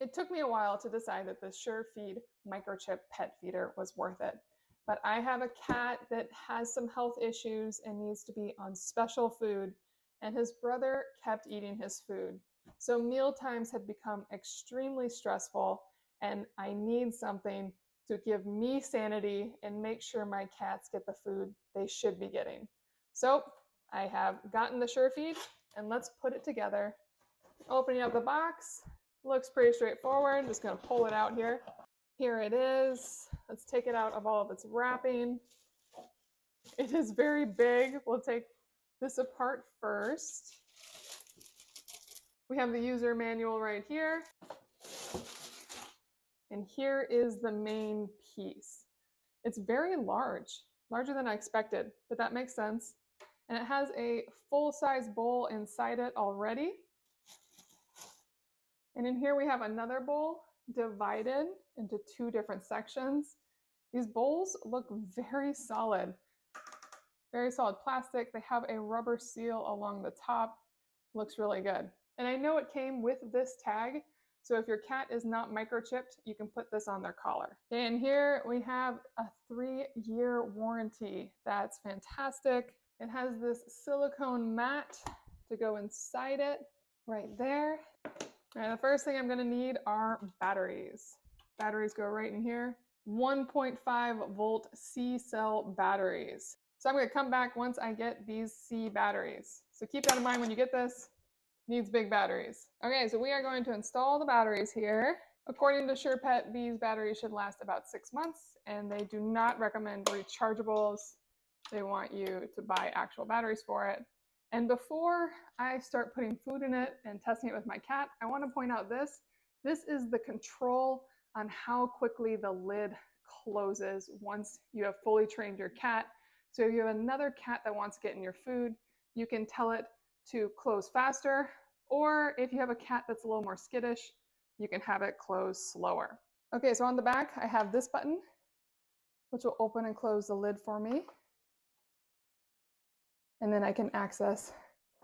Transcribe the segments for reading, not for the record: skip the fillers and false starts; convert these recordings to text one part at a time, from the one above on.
It took me a while to decide that the Surefeed Microchip Pet Feeder was worth it. But I have a cat that has some health issues and needs to be on special food, and his brother kept eating his food. So meal times had become extremely stressful, and I need something to give me sanity and make sure my cats get the food they should be getting. So I have gotten the Surefeed, and let's put it together. Opening up the box, looks pretty straightforward. I'm just going to pull it out here. Here it is. Let's take it out of all of its wrapping. It is very big. We'll take this apart first. We have the user manual right here. And here is the main piece. It's very large, larger than I expected, but that makes sense. And it has a full-size bowl inside it already. And in here we have another bowl divided into two different sections. These bowls look very solid plastic. They have a rubber seal along the top. Looks really good. And I know it came with this tag, so if your cat is not microchipped, you can put this on their collar. And here we have a 3-year warranty. That's fantastic. It has this silicone mat to go inside it right there. And the first thing I'm going to need are batteries. Batteries go right in here. 1.5 volt C cell batteries. So I'm going to come back once I get these C batteries. So keep that in mind when you get this. Needs big batteries. Okay, so we are going to install the batteries here. According to SurePet, these batteries should last about 6 months, and they do not recommend rechargeables. They want you to buy actual batteries for it. And before I start putting food in it and testing it with my cat, I want to point out this. This is the control on how quickly the lid closes once you have fully trained your cat. So if you have another cat that wants to get in your food, you can tell it to close faster, or if you have a cat that's a little more skittish, you can have it close slower. Okay, so on the back, I have this button, which will open and close the lid for me. And then I can access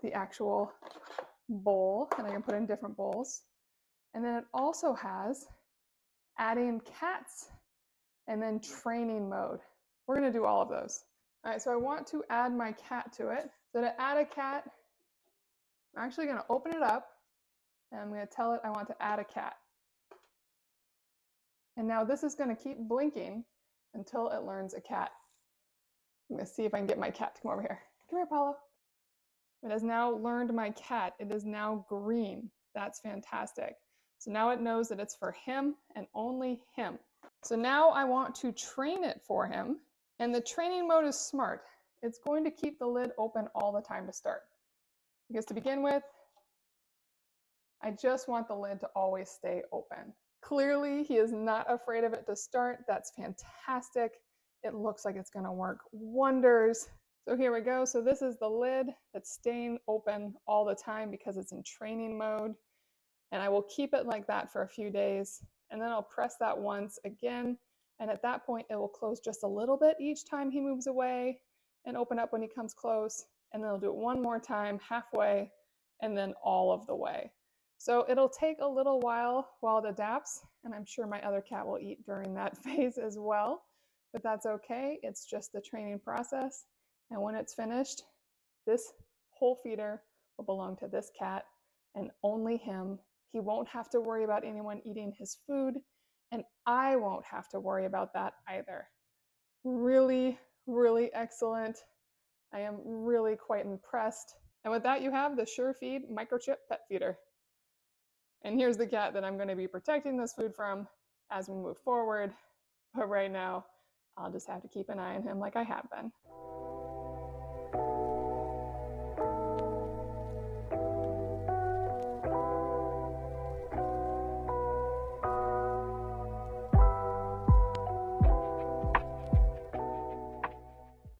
the actual bowl, and I can put in different bowls. And then it also has adding cats and then training mode. We're going to do all of those. All right, so I want to add my cat to it. So to add a cat, I'm actually going to open it up, and I'm going to tell it I want to add a cat. And now this is going to keep blinking until it learns a cat. I'm going to see if I can get my cat to come over here. Come here, Apollo. It has now learned my cat. It is now green. That's fantastic. So now it knows that it's for him and only him. So now I want to train it for him. And the training mode is smart. It's going to keep the lid open all the time to start. Because to begin with, I just want the lid to always stay open. Clearly, he is not afraid of it to start. That's fantastic. It looks like it's going to work wonders. So here we go. So this is the lid that's staying open all the time because it's in training mode. And I will keep it like that for a few days. And then I'll press that once again. And at that point, it will close just a little bit each time he moves away and open up when he comes close. And then I'll do it one more time, halfway, and then all of the way. So it'll take a little while it adapts. And I'm sure my other cat will eat during that phase as well. But that's okay. It's just the training process. And when it's finished, this whole feeder will belong to this cat and only him. He won't have to worry about anyone eating his food, and I won't have to worry about that either. Really, really excellent. I am really quite impressed. And with that, you have the Surefeed Microchip Pet Feeder. And here's the cat that I'm going to be protecting this food from as we move forward. But right now, I'll just have to keep an eye on him like I have been.